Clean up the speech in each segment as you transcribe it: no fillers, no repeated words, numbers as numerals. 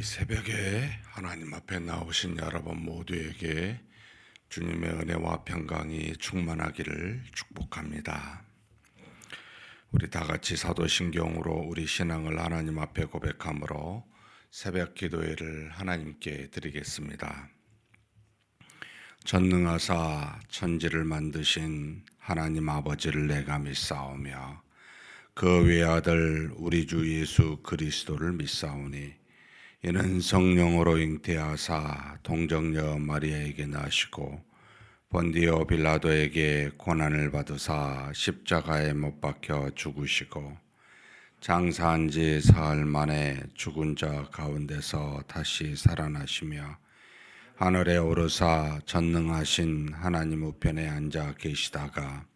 새벽에 하나님 앞에 나오신 여러분 모두에게 주님의 은혜와 평강이 충만하기를 축복합니다. 우리 다 같이 사도신경으로 우리 신앙을 하나님 앞에 고백함으로 새벽 기도회를 하나님께 드리겠습니다. 전능하사 천지를 만드신 하나님 아버지를 내가 믿사오며 그 외아들 우리 주 예수 그리스도를 믿사오니 이는 성령으로 잉태하사 동정녀 마리아에게 나시고 본디오 빌라도에게 고난을 받으사 십자가에 못 박혀 죽으시고 장사한 지 사흘 만에 죽은 자 가운데서 다시 살아나시며 하늘에 오르사 전능하신 하나님 우편에 앉아 계시다가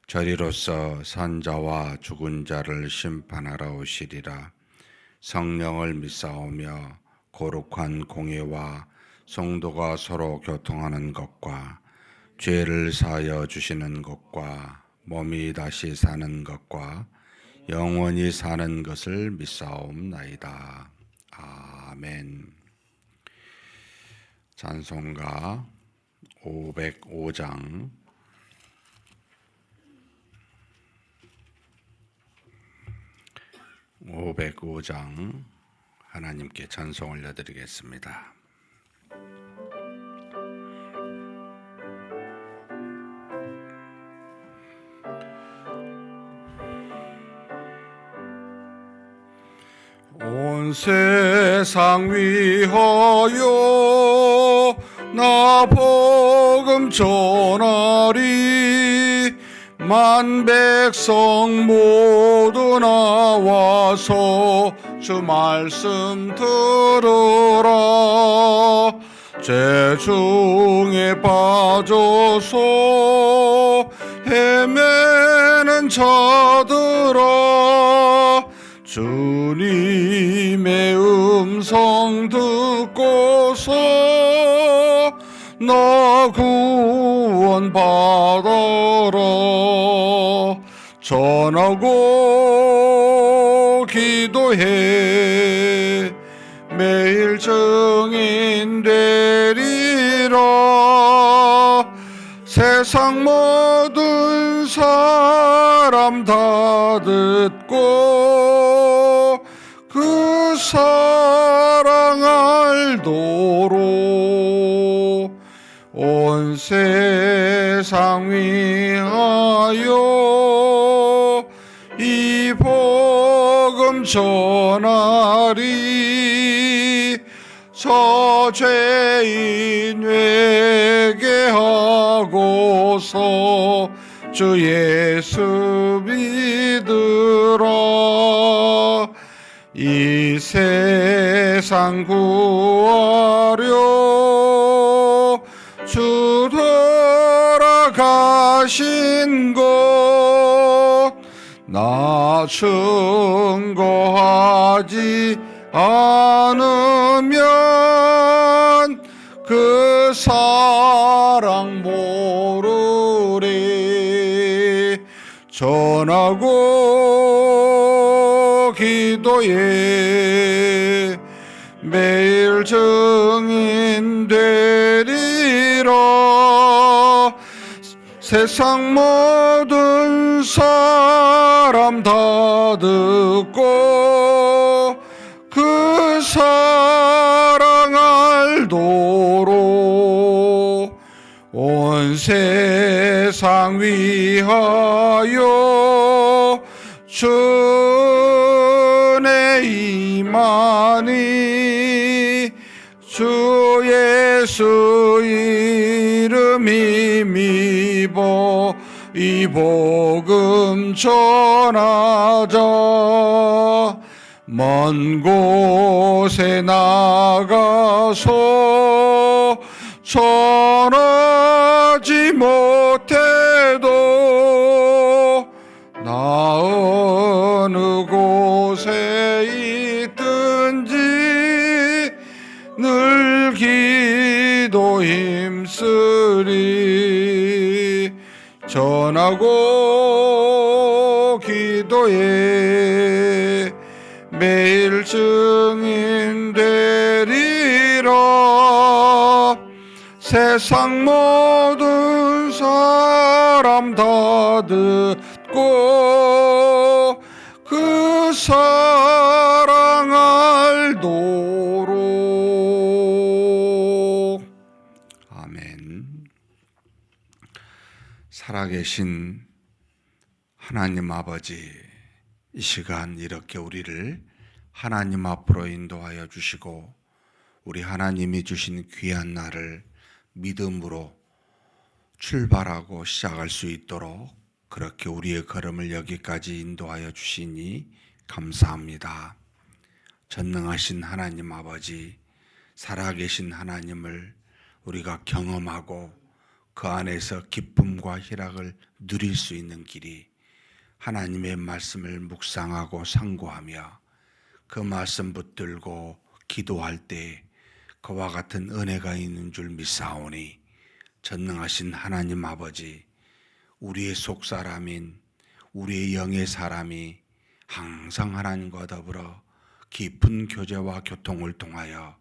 저리로서 산자와 죽은 자를 심판하러 오시리라. 성령을 믿사오며 거룩한 공예와 성도가 서로 교통하는 것과 죄를 사하여 주시는 것과 몸이 다시 사는 것과 영원히 사는 것을 믿사옵나이다. 아멘. 찬송가 505장 하나님께 찬송 올려드리겠습니다. 온 세상 위하여 나 복음 전하리. 만 백성 모두 나와서 주 말씀 들으라. 죄 중에 빠져서 헤매는 자들아, 주님의 음성 듣고서 나 구원 받아라. 전하고 기도해 매일 증인 되리라. 세상 모든 사람 다 듣고 그 사랑 알도록 온 세상 위하여 이 복음 전하리. 저 죄인 회개하고서 주 예수 믿으라. 이 세상 구하려 주 돌아가신 것 나 증거하지 않으면 그 사랑 모르리. 전하고 기도해 매일 증인 되리라. 세상 모든 사람 다 듣고 그 사랑 알도록 온 세상 위하여 주의 임하니. 주 예수 이름 힘입어 이 복음 전하자. 먼 곳에 나가서 전하지 못해도 나 어느 곳에 있든지 늘 기도 힘쓰리. 전하고 기도해 매일 증인 되리라. 세상 모든 사람 다 듣고 그 사랑 알도록. 아멘. 살아계신 하나님 아버지, 이 시간 이렇게 우리를 하나님 앞으로 인도하여 주시고 우리 하나님이 주신 귀한 날을 믿음으로 출발하고 시작할 수 있도록 그렇게 우리의 걸음을 여기까지 인도하여 주시니 감사합니다. 전능하신 하나님 아버지, 살아계신 하나님을 우리가 경험하고 그 안에서 기쁨과 희락을 누릴 수 있는 길이 하나님의 말씀을 묵상하고 상고하며 그 말씀 붙들고 기도할 때 그와 같은 은혜가 있는 줄 믿사오니 전능하신 하나님 아버지, 우리의 속사람인 우리의 영의 사람이 항상 하나님과 더불어 깊은 교제와 교통을 통하여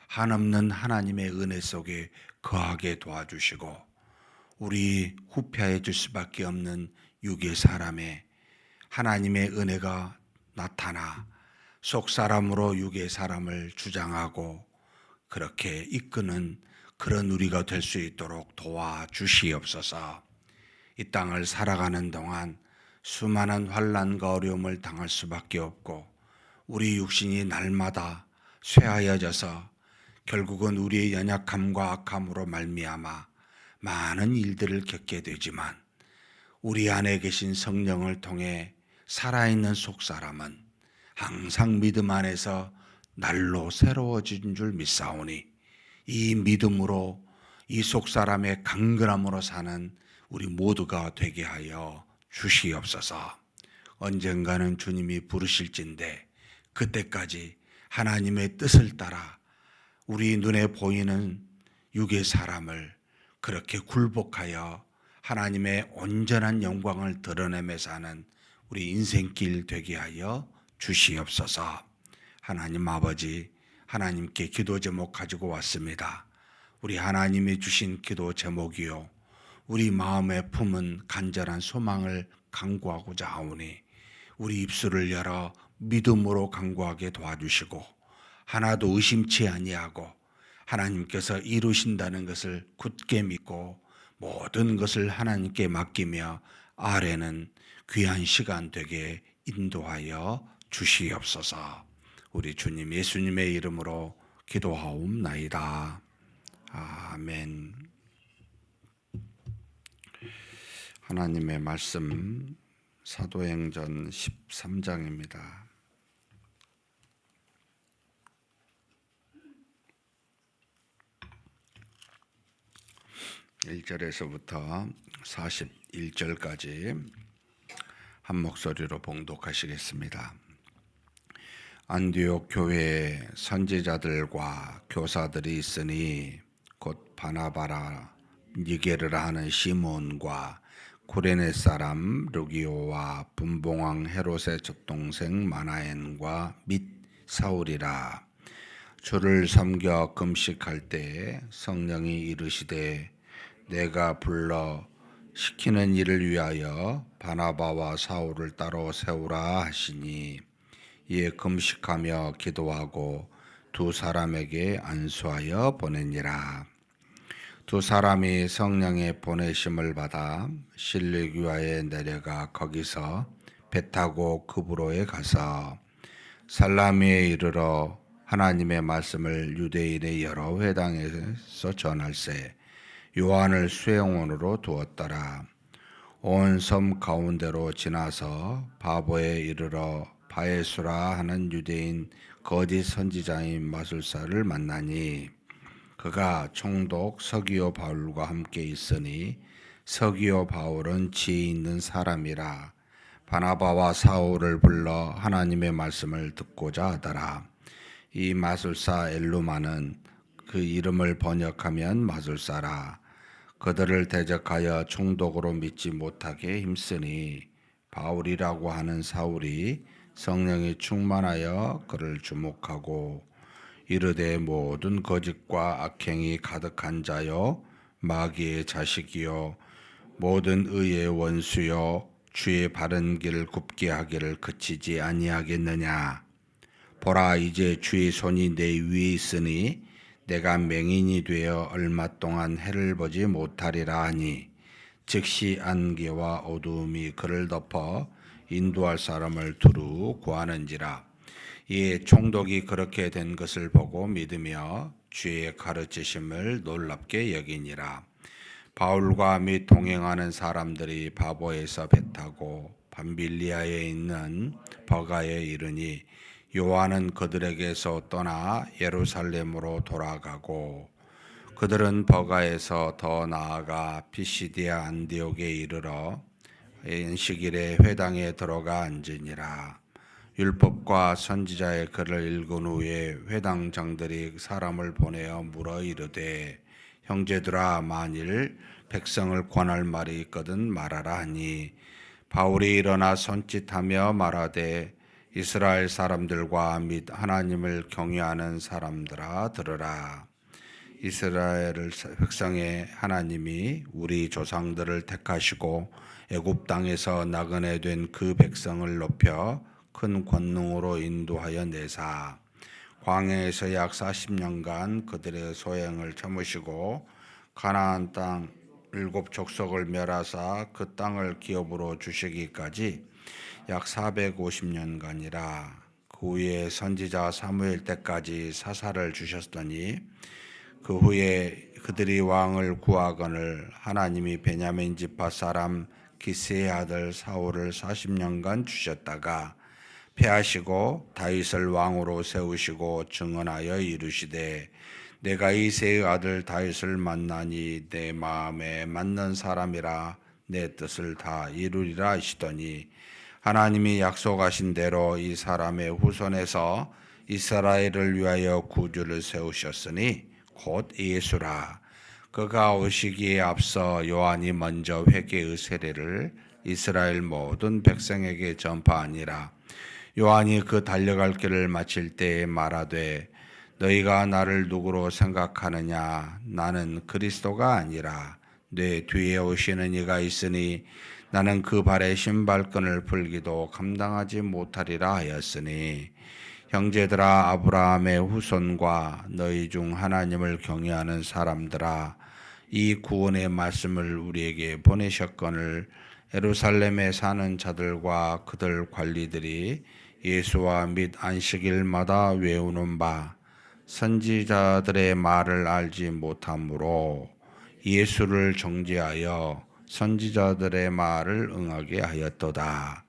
한없는 하나님의 은혜 속에 거하게 도와주시고 우리 후패해 줄 수밖에 없는 육의 사람의 하나님의 은혜가 나타나 속사람으로 육의 사람을 주장하고 그렇게 이끄는 그런 우리가 될 수 있도록 도와주시옵소서. 이 땅을 살아가는 동안 수많은 환난과 어려움을 당할 수밖에 없고 우리 육신이 날마다 쇠하여져서 결국은 우리의 연약함과 악함으로 말미암아 많은 일들을 겪게 되지만 우리 안에 계신 성령을 통해 살아있는 속사람은 항상 믿음 안에서 날로 새로워진 줄 믿사오니 이 믿음으로 이 속사람의 강건함으로 사는 우리 모두가 되게 하여 주시옵소서. 언젠가는 주님이 부르실진데 그때까지 하나님의 뜻을 따라 우리 눈에 보이는 육의 사람을 그렇게 굴복하여 하나님의 온전한 영광을 드러내며 사는 우리 인생길 되게 하여 주시옵소서. 하나님 아버지, 하나님께 기도 제목 가지고 왔습니다. 우리 하나님이 주신 기도 제목이요 우리 마음에 품은 간절한 소망을 간구하고자 하오니 우리 입술을 열어 믿음으로 간구하게 도와주시고 하나도 의심치 아니하고 하나님께서 이루신다는 것을 굳게 믿고 모든 것을 하나님께 맡기며 아래는 귀한 시간 되게 인도하여 주시옵소서. 우리 주님 예수님의 이름으로 기도하옵나이다. 아멘. 하나님의 말씀 사도행전 13장입니다. 1절에서부터 41절까지 한 목소리로 봉독하시겠습니다. 안디옥 교회에 선지자들과 교사들이 있으니 곧 바나바라, 니게르라 하는 시몬과 쿠레네 사람 루기오와 분봉왕 헤롯의 젖동생 마나엔과 및 사울이라. 주를 섬겨 금식할 때에 성령이 이르시되 내가 불러 시키는 일을 위하여 바나바와 사울을 따로 세우라 하시니 이에 금식하며 기도하고 두 사람에게 안수하여 보내니라. 두 사람이 성령의 보내심을 받아 실리기아에 내려가 거기서 배 타고 그브로에 가서 살라미에 이르러 하나님의 말씀을 유대인의 여러 회당에서 전할세 요한을 수행원으로 두었더라. 온 섬 가운데로 지나서 바보에 이르러 바에수라 하는 유대인 거짓 선지자인 마술사를 만나니 그가 총독 서기오 바울과 함께 있으니 서기오 바울은 지혜 있는 사람이라. 바나바와 사울을 불러 하나님의 말씀을 듣고자 하더라. 이 마술사 엘루마는 그 이름을 번역하면 마술사라. 그들을 대적하여 총독으로 믿지 못하게 힘쓰니 바울이라고 하는 사울이 성령이 충만하여 그를 주목하고 이르되 모든 거짓과 악행이 가득한 자요 마귀의 자식이요 모든 의의 원수요 주의 바른 길 굽게 하기를 그치지 아니하겠느냐. 보라, 이제 주의 손이 내 위에 있으니 내가 맹인이 되어 얼마 동안 해를 보지 못하리라 하니, 즉시 안개와 어두움이 그를 덮어 인도할 사람을 두루 구하는지라. 이에 총독이 그렇게 된 것을 보고 믿으며 주의 가르치심을 놀랍게 여기니라. 바울과 및 동행하는 사람들이 바보에서 배 타고 밤빌리아에 있는 버가에 이르니, 요한은 그들에게서 떠나 예루살렘으로 돌아가고, 그들은 버가에서 더 나아가 피시디아 안디옥에 이르러 안식일에 회당에 들어가 앉으니라. 율법과 선지자의 글을 읽은 후에 회당장들이 사람을 보내어 물어 이르되, 형제들아, 만일 백성을 권할 말이 있거든 말하라 하니, 바울이 일어나 손짓하며 말하되, 이스라엘 사람들과 및 하나님을 경외하는 사람들아 들으라. 이스라엘 백성의 하나님이 우리 조상들을 택하시고 애굽 땅에서 나그네 된 그 백성을 높여 큰 권능으로 인도하여 내사 광야에서 약 40년간 그들의 소행을 참으시고 가나안 땅 7족속을 멸하사 그 땅을 기업으로 주시기까지 약 450년간이라. 그 후에 선지자 사무엘 때까지 사사를 주셨더니, 그 후에 그들이 왕을 구하거늘 하나님이 베냐민 지파 사람 기스의 아들 사울을 40년간 주셨다가 패하시고 다윗을 왕으로 세우시고 증언하여 이르시되, 내가 이새의 아들 다윗을 만나니 내 마음에 맞는 사람이라 내 뜻을 다 이루리라 하시더니, 하나님이 약속하신 대로 이 사람의 후손에서 이스라엘을 위하여 구주를 세우셨으니 곧 예수라. 그가 오시기에 앞서 요한이 먼저 회개의 세례를 이스라엘 모든 백성에게 전파하니라. 요한이 그 달려갈 길을 마칠 때에 말하되, 너희가 나를 누구로 생각하느냐? 나는 그리스도가 아니라 내 뒤에 오시는 이가 있으니 나는 그 발에 신발끈을 풀기도 감당하지 못하리라 하였으니, 형제들아, 아브라함의 후손과 너희 중 하나님을 경외하는 사람들아, 이 구원의 말씀을 우리에게 보내셨거늘 예루살렘에 사는 자들과 그들 관리들이 예수와 및 안식일마다 외우는 바 선지자들의 말을 알지 못하므로 예수를 정죄하여 선지자들의 말을 응하게 하였도다.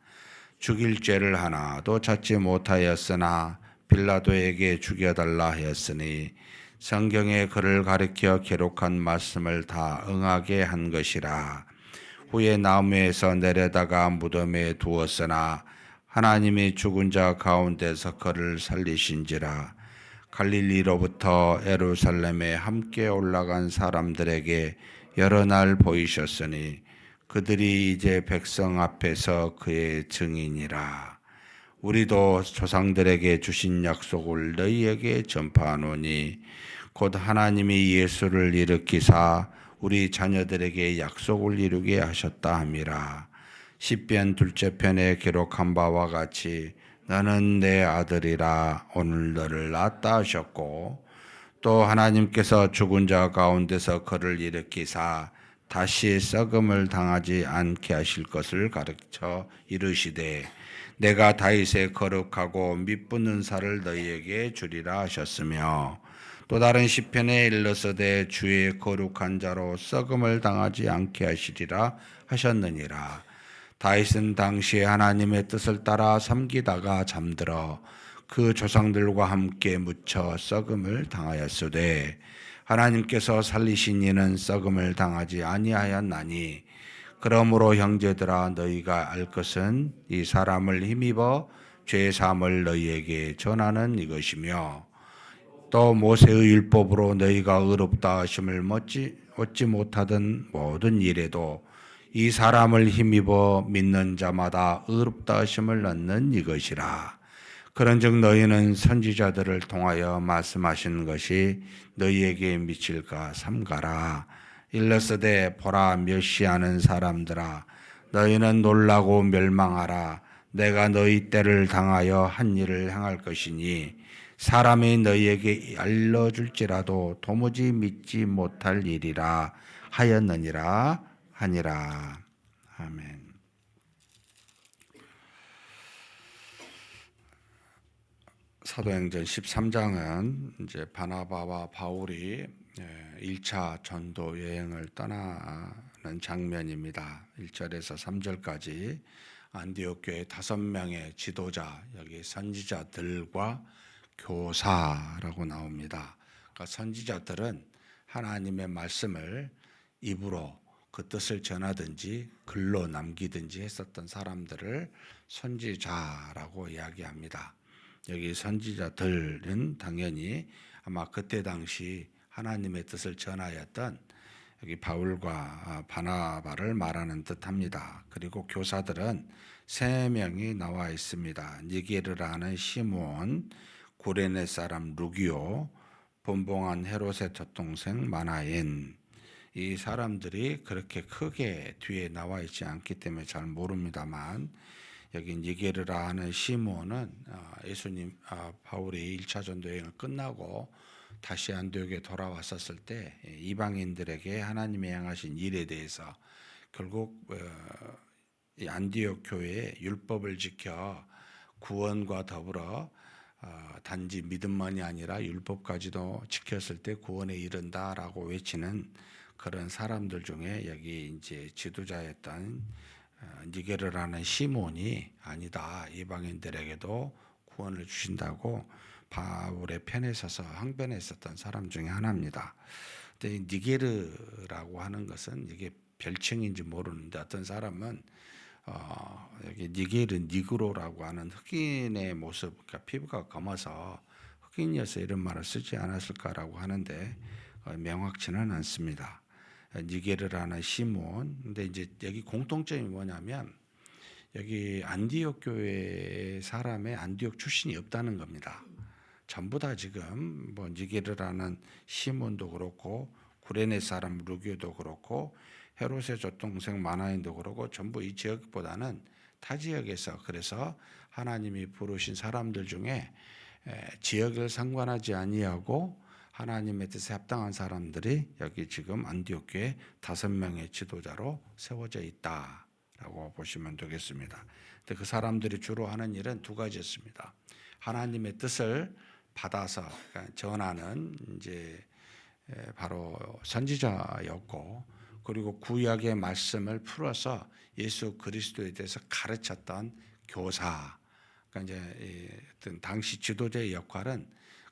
죽일 죄를 하나도 찾지 못하였으나 빌라도에게 죽여달라 하였으니 성경에 그를 가리켜 기록한 말씀을 다 응하게 한 것이라. 후에 나무에서 내려다가 무덤에 두었으나 하나님이 죽은 자 가운데서 그를 살리신지라. 갈릴리로부터 예루살렘에 함께 올라간 사람들에게 여러 날 보이셨으니 그들이 이제 백성 앞에서 그의 증인이라. 우리도 조상들에게 주신 약속을 너희에게 전파하노니, 곧 하나님이 예수를 일으키사 우리 자녀들에게 약속을 이루게 하셨다 함이라. 시편 둘째 편에 기록한 바와 같이 너는 내 아들이라 오늘 너를 낳았다 하셨고, 또 하나님께서 죽은 자 가운데서 그를 일으키사 다시 썩음을 당하지 않게 하실 것을 가르쳐 이르시되, 내가 다윗의 거룩하고 밑붙는 살을 너희에게 주리라 하셨으며, 또 다른 시편에 일러서되 주의 거룩한 자로 썩음을 당하지 않게 하시리라 하셨느니라. 다윗은 당시에 하나님의 뜻을 따라 섬기다가 잠들어 그 조상들과 함께 묻혀 썩음을 당하였으되, 하나님께서 살리신 이는 썩음을 당하지 아니하였나니, 그러므로 형제들아, 너희가 알 것은 이 사람을 힘입어 죄 사함을 너희에게 전하는 이것이며, 또 모세의 율법으로 너희가 의롭다 하심을 얻지 못하던 모든 일에도 이 사람을 힘입어 믿는 자마다 의롭다 하심을 얻는 이것이라. 그런즉 너희는 선지자들을 통하여 말씀하신 것이 너희에게 미칠까 삼가라. 일러스되 보라, 멸시하는 사람들아, 너희는 놀라고 멸망하라. 내가 너희 때를 당하여 한 일을 행할 것이니 사람이 너희에게 알려줄지라도 도무지 믿지 못할 일이라 하였느니라 하니라. 아멘. 사도행전 13장은 이제 바나바와 바울이 1차 전도 여행을 떠나는 장면입니다. 1절에서 3절까지 안디옥 교회 5명의 지도자, 여기 선지자들과 교사라고 나옵니다. 그러니까 선지자들은 하나님의 말씀을 입으로 그 뜻을 전하든지 글로 남기든지 했었던 사람들을 선지자라고 이야기합니다. 여기 선지자들은 당연히 아마 그때 당시 하나님의 뜻을 전하였던 여기 바울과 바나바를 말하는 듯합니다. 그리고 교사들은 3명이 나와 있습니다. 니게르라는 시몬, 구레네 사람 루기오, 본봉한 헤롯의 젖동생 마나엔. 이 사람들이 그렇게 크게 뒤에 나와 있지 않기 때문에 잘 모릅니다만, 여기 니게르라 하는 시몬은 예수님 바울이 1차 전도 여행을 끝나고 다시 안디옥에 돌아왔었을 때 이방인들에게 하나님이 행하신 일에 대해서 결국 이 안디옥 교회의 율법을 지켜 구원과 더불어 단지 믿음만이 아니라 율법까지도 지켰을 때 구원에 이른다라고 외치는 그런 사람들 중에 여기 이제 지도자였던 니게르라는 시몬이 아니다, 이방인들에게도 구원을 주신다고 바울의 편에 서서 항변했었던 사람 중에 하나입니다. 근데 니게르라고 하는 것은 이게 별칭인지 모르는데 어떤 사람은 여기 니게르 니그로라고 하는 흑인의 모습, 그러니까 피부가 검어서 흑인이어서 이런 말을 쓰지 않았을까라고 하는데 명확치는 않습니다. 니게르라는 시몬. 근데 이제 여기 공통점이 뭐냐면 여기 안디옥 교회 사람의 안디옥 출신이 없다는 겁니다. 전부 다 지금 뭐 니게르라는 시몬도 그렇고 구레네 사람 루기오도 그렇고 헤롯의 젖동생 마나인도 그렇고 전부 이 지역보다는 타 지역에서, 그래서 하나님이 부르신 사람들 중에 지역을 상관하지 아니하고 하나님의 뜻에 합당한 사람들이 여기 지금 안디옥 교회 5명의 지도자로 세워져 있다라고 보시면 되겠습니다. 근데 그 사람들이 주로 하는 일은 2가지였습니다. 하나님의 뜻을 받아서 전하는 이제 바로 선지자였고, 그리고 구약의 말씀을 풀어서 예수 그리스도에 대해서 가르쳤던 교사. 그러니까 이제 어떤 당시 지도자의 역할은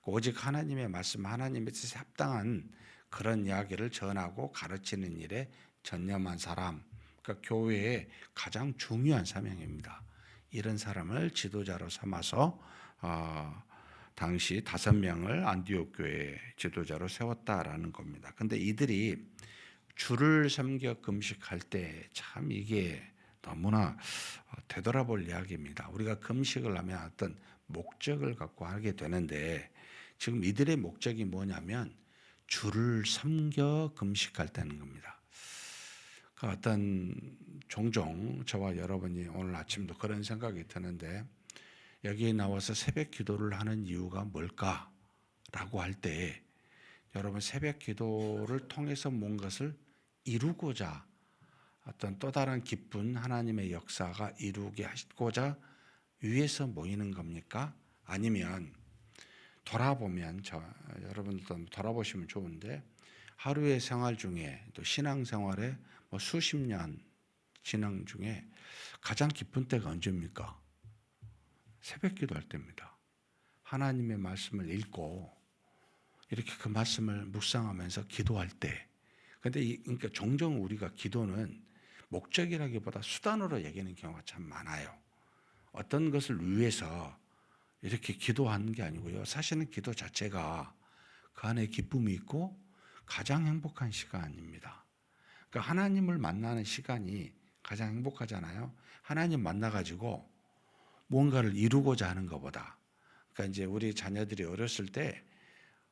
오직 하나님의 말씀, 하나님의 뜻에 합당한 그런 이야기를 전하고 가르치는 일에 전념한 사람, 그러니까 교회의 가장 중요한 사명입니다. 이런 사람을 지도자로 삼아서 당시 5명을 안디옥 교회 지도자로 세웠다라는 겁니다. 근데 이들이 주를 섬겨 금식할 때 참 이게 너무나 되돌아볼 이야기입니다. 우리가 금식을 하면 어떤 목적을 갖고 하게 되는데 지금 이들의 목적이 뭐냐면 주를 섬겨 금식할 때는 겁니다. 어떤 종종 저와 여러분이 오늘 아침도 그런 생각이 드는데 여기에 나와서 새벽 기도를 하는 이유가 뭘까라고 할 때 여러분 새벽 기도를 통해서 뭔가를 이루고자 어떤 또 다른 기쁜 하나님의 역사가 이루게 하시고자 위해서 모이는 겁니까? 아니면 돌아보면 여러분들도 돌아보시면 좋은데 하루의 생활 중에 또 신앙 생활에 수십 년 진행 중에 가장 기쁜 때가 언제입니까? 새벽 기도할 때입니다. 하나님의 말씀을 읽고 이렇게 그 말씀을 묵상하면서 기도할 때. 근데 그러니까 종종 우리가 기도는 목적이라기보다 수단으로 여기는 경우가 참 많아요. 어떤 것을 위해서 이렇게 기도하는 게 아니고요. 사실은 기도 자체가 그 안에 기쁨이 있고 가장 행복한 시간입니다. 그러니까 하나님을 만나는 시간이 가장 행복하잖아요. 하나님 만나가지고 뭔가를 이루고자 하는 것보다 그러니까 이제 우리 자녀들이 어렸을 때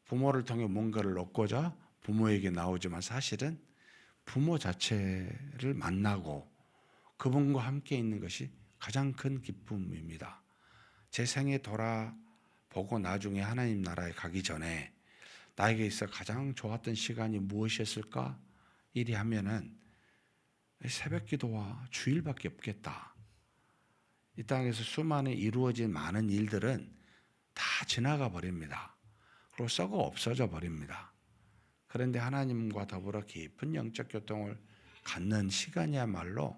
부모를 통해 뭔가를 얻고자 부모에게 나오지만 사실은 부모 자체를 만나고 그분과 함께 있는 것이 가장 큰 기쁨입니다. 제 생에 돌아보고 나중에 하나님 나라에 가기 전에 나에게 있어 가장 좋았던 시간이 무엇이었을까? 이리 하면은 새벽 기도와 주일밖에 없겠다. 이 땅에서 수많은 이루어진 많은 일들은 다 지나가 버립니다. 그리고 썩어 없어져 버립니다. 그런데 하나님과 더불어 깊은 영적 교통을 갖는 시간이야말로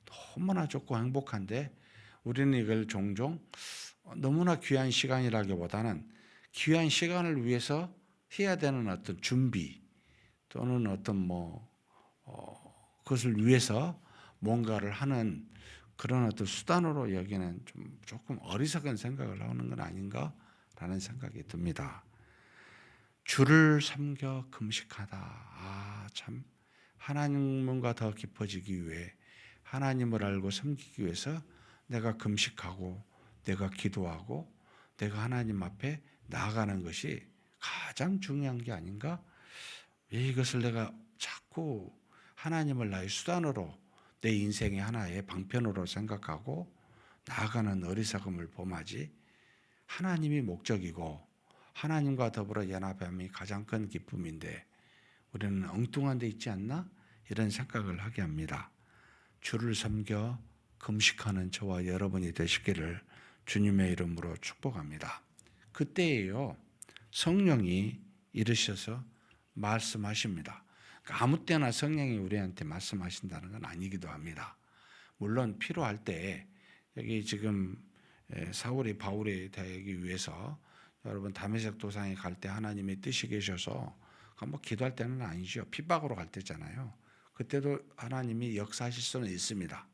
너무나 좋고 행복한데 우리는 이걸 종종 너무나 귀한 시간이라기보다는 귀한 시간을 위해서 해야 되는 어떤 준비 또는 어떤 그것을 위해서 뭔가를 하는 그런 어떤 수단으로 여기는 조금 어리석은 생각을 하는 건 아닌가라는 생각이 듭니다. 주를 섬겨 금식하다. 참 하나님과 더 깊어지기 위해 하나님을 알고 섬기기 위해서 내가 금식하고 내가 기도하고 내가 하나님 앞에 나아가는 것이 가장 중요한 게 아닌가? 왜 이것을 내가 자꾸 하나님을 나의 수단으로 내 인생의 하나의 방편으로 생각하고 나아가는 어리석음을 범하지? 하나님이 목적이고 하나님과 더불어 연합함이 가장 큰 기쁨인데 우리는 엉뚱한 데 있지 않나? 이런 생각을 하게 합니다. 주를 섬겨 금식하는 저와 여러분이 되시기를 주님의 이름으로 축복합니다. 그때에요 성령이 이르셔서 말씀하십니다. 그러니까 아무 때나 성령이 우리한테 말씀하신다는 건 아니기도 합니다. 물론 필요할 때 여기 지금 사울이 바울이 되기 위해서 여러분 다메섹 도상에 갈 때 하나님의 뜻이 계셔서 기도할 때는 아니죠. 핍박으로 갈 때잖아요. 그때도 하나님이 역사하실 수는 있습니다.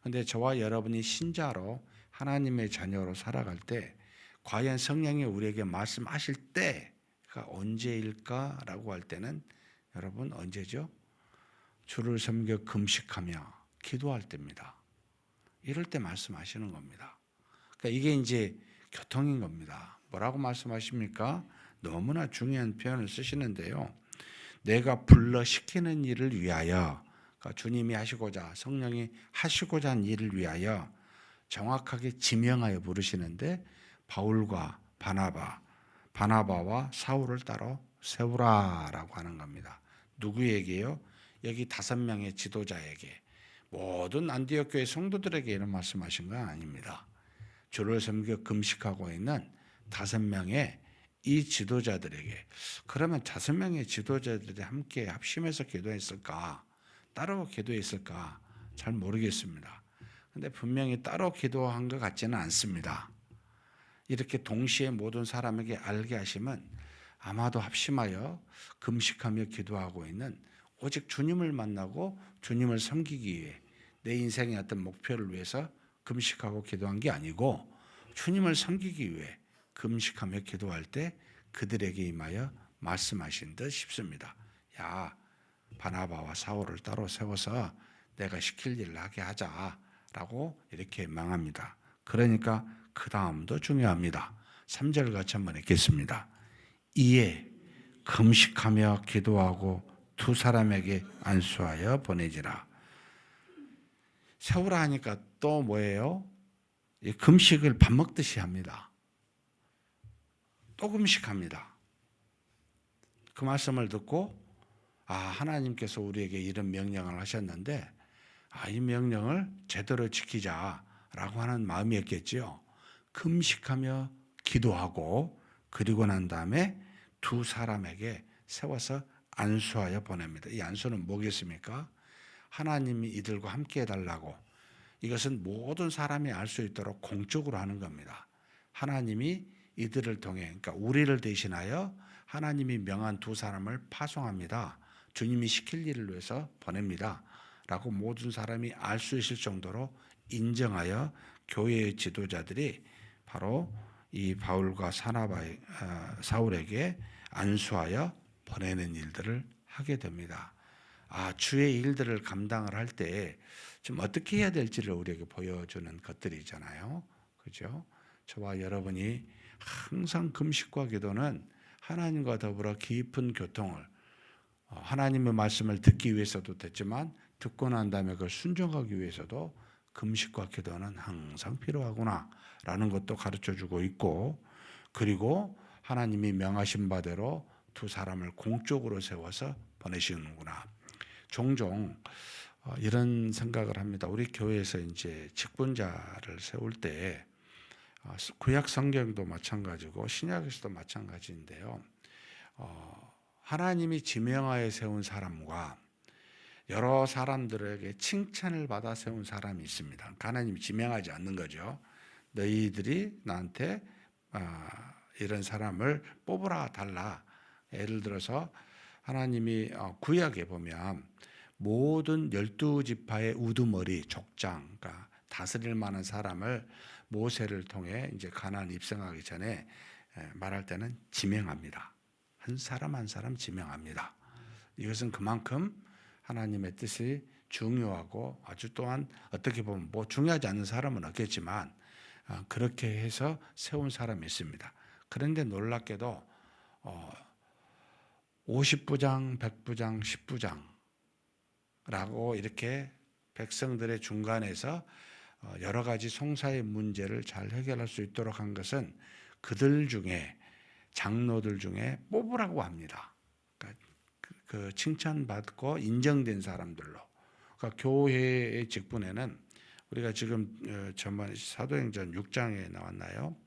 그런데 저와 여러분이 신자로 하나님의 자녀로 살아갈 때 과연 성령이 우리에게 말씀하실 때가 언제일까라고 할 때는 여러분 언제죠? 주를 섬겨 금식하며 기도할 때입니다. 이럴 때 말씀하시는 겁니다. 그러니까 이게 이제 교통인 겁니다. 뭐라고 말씀하십니까? 너무나 중요한 표현을 쓰시는데요. 내가 불러 시키는 일을 위하여, 그러니까 주님이 하시고자 성령이 하시고자 한 일을 위하여 정확하게 지명하여 부르시는데 바울과 바나바와 사울을 따로 세우라라고 하는 겁니다. 누구에게요? 여기 5명의 지도자에게, 모든 안디옥 교회 성도들에게 이런 말씀하신 건 아닙니다. 주를 섬겨 금식하고 있는 5명의 이 지도자들에게. 그러면 5명의 지도자들이 함께 합심해서 기도했을까? 따로 기도했을까? 잘 모르겠습니다. 근데 분명히 따로 기도한 것 같지는 않습니다. 이렇게 동시에 모든 사람에게 알게 하시면 아마도 합심하여 금식하며 기도하고 있는 오직 주님을 만나고 주님을 섬기기 위해 내 인생의 어떤 목표를 위해서 금식하고 기도한 게 아니고 주님을 섬기기 위해 금식하며 기도할 때 그들에게 임하여 말씀하신 듯 싶습니다. 야, 바나바와 사울을 따로 세워서 내가 시킬 일을 하게 하자라고 이렇게 명합니다. 그러니까 그 다음도 중요합니다. 3절 같이 한번 읽겠습니다. 이에 금식하며 기도하고 2사람에게 안수하여 보내지라. 세우라 하니까 또 뭐예요? 금식을 밥 먹듯이 합니다. 또 금식합니다. 그 말씀을 듣고 하나님께서 우리에게 이런 명령을 하셨는데 이 명령을 제대로 지키자라고 하는 마음이었겠지요. 금식하며 기도하고 그리고 난 다음에 2사람에게 세워서 안수하여 보냅니다. 이 안수는 뭐겠습니까? 하나님이 이들과 함께 해달라고, 이것은 모든 사람이 알 수 있도록 공적으로 하는 겁니다. 하나님이 이들을 통해, 그러니까 우리를 대신하여 하나님이 명한 2사람을 파송합니다. 주님이 시킬 일을 위해서 보냅니다. 라고 모든 사람이 알 수 있을 정도로 인정하여 교회의 지도자들이 바로 이 바울과 사울에게 안수하여 보내는 일들을 하게 됩니다. 주의 일들을 감당을 할 때 좀 어떻게 해야 될지를 우리에게 보여주는 것들이잖아요. 그죠? 저와 여러분이 항상 금식과 기도는 하나님과 더불어 깊은 교통을 하나님의 말씀을 듣기 위해서도 됐지만 듣고 난 다음에 그걸 순종하기 위해서도 금식과 기도는 항상 필요하구나라는 것도 가르쳐주고 있고, 그리고 하나님이 명하신 바대로 두 사람을 공적으로 세워서 보내시는구나. 종종 이런 생각을 합니다. 우리 교회에서 이제 직분자를 세울 때 구약 성경도 마찬가지고 신약에서도 마찬가지인데요. 하나님이 지명하여 세운 사람과 여러 사람들에게 칭찬을 받아 세운 사람이 있습니다. 하나님이 지명하지 않는 거죠. 너희들이 나한테 이런 사람을 뽑으라 달라. 예를 들어서 하나님이 구약에 보면 모든 12지파의 우두머리 족장, 그러니까 다스릴 만한 사람을 모세를 통해 이제 가나안 입성하기 전에 말할 때는 지명합니다. 한 사람 한 사람 지명합니다. 이것은 그만큼 하나님의 뜻이 중요하고 아주 또한 어떻게 보면 뭐 중요하지 않은 사람은 없겠지만 그렇게 해서 세운 사람이 있습니다. 그런데 놀랍게도 50부장, 100부장, 10부장라고 이렇게 백성들의 중간에서 여러 가지 송사의 문제를 잘 해결할 수 있도록 한 것은 그들 중에 장로들 중에 뽑으라고 합니다. 그러니까 그 칭찬받고 인정된 사람들로. 그러니까 교회의 직분에는 우리가 지금 전번 사도행전 6장에 나왔나요?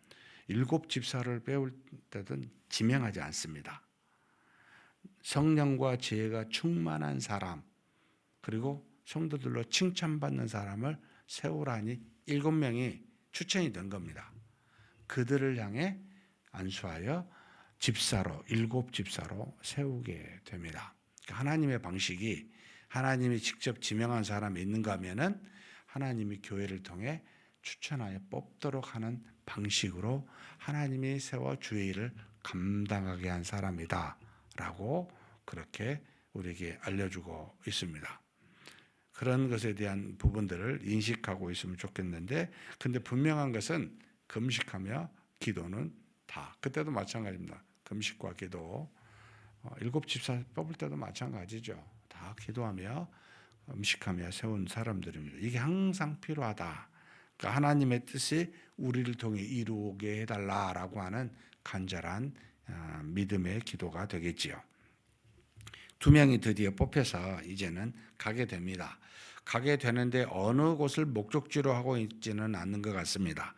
7집사를 빼올 때든 지명하지 않습니다. 성령과 지혜가 충만한 사람, 그리고 성도들로 칭찬받는 사람을 세우라니 7명이 추천이 된 겁니다. 그들을 향해 안수하여 집사로 7집사로 세우게 됩니다. 하나님의 방식이 하나님이 직접 지명한 사람이 있는가 하면은 하나님이 교회를 통해 추천하여 뽑도록 하는 방식으로 하나님이 세워 주의 일을 감당하게 한 사람이다 라고 그렇게 우리에게 알려주고 있습니다. 그런 것에 대한 부분들을 인식하고 있으면 좋겠는데, 근데 분명한 것은 금식하며 기도는 다 그때도 마찬가지입니다. 금식과 기도 7집사 뽑을 때도 마찬가지죠. 다 기도하며 금식하며 세운 사람들입니다. 이게 항상 필요하다. 그러니까 하나님의 뜻이 우리를 통해 이루게 해달라라고 하는 간절한 믿음의 기도가 되겠지요. 2명이 드디어 뽑혀서 이제는 가게 됩니다. 가게 되는데 어느 곳을 목적지로 하고 있지는 않는 것 같습니다.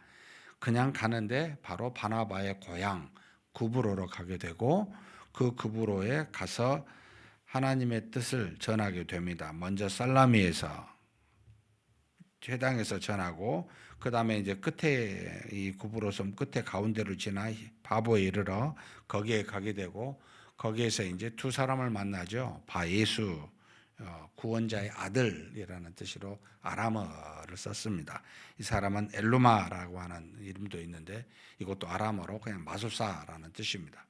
그냥 가는데 바로 바나바의 고향 구브로로 가게 되고 그 구브로에 가서 하나님의 뜻을 전하게 됩니다. 먼저 살라미에서 회당에서 전하고, 그 다음에 이제 끝에 이 구브로 섬 끝에 가운데로 지나 바보에 이르러 거기에 가게 되고, 거기에서 이제 두 사람을 만나죠. 바 예수, 구원자의 아들이라는 뜻으로 아람어를 썼습니다. 이 사람은 엘루마라고 하는 이름도 있는데 이것도 아람어로 그냥 마술사라는 뜻입니다.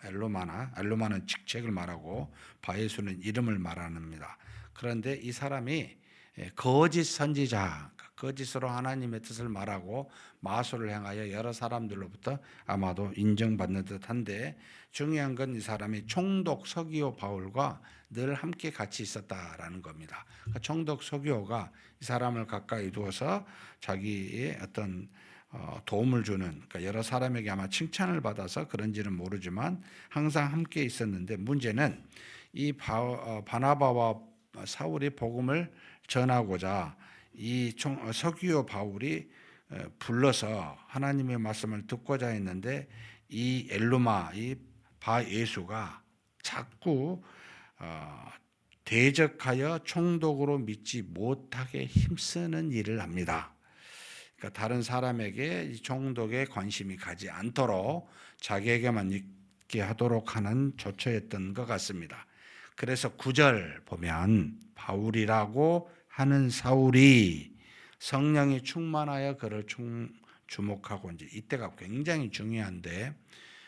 엘루마는 직책을 말하고 바예수는 이름을 말합니다. 그런데 이 사람이 거짓 선지자, 거짓으로 하나님의 뜻을 말하고 마술을 행하여 여러 사람들로부터 아마도 인정받는 듯한데, 중요한 건 이 사람이 총독 서기오 바울과 늘 함께 같이 있었다라는 겁니다. 그러니까 총독 서기오가 이 사람을 가까이 두어서 자기의 어떤 도움을 주는, 그러니까 여러 사람에게 아마 칭찬을 받아서 그런지는 모르지만 항상 함께 있었는데, 문제는 이 바나바와 사울이 복음을 전하고자 이 서기오 바울이 불러서 하나님의 말씀을 듣고자 했는데, 이 엘루마, 이 바예수가 자꾸 대적하여 총독으로 믿지 못하게 힘쓰는 일을 합니다. 그러니까 다른 사람에게 이 총독에 관심이 가지 않도록 자기에게만 있게 하도록 하는 조처였던 것 같습니다. 그래서 9절 보면 바울이라고 하는 사울이 성령이 충만하여 그를 주목하고, 이제 이때가 굉장히 중요한데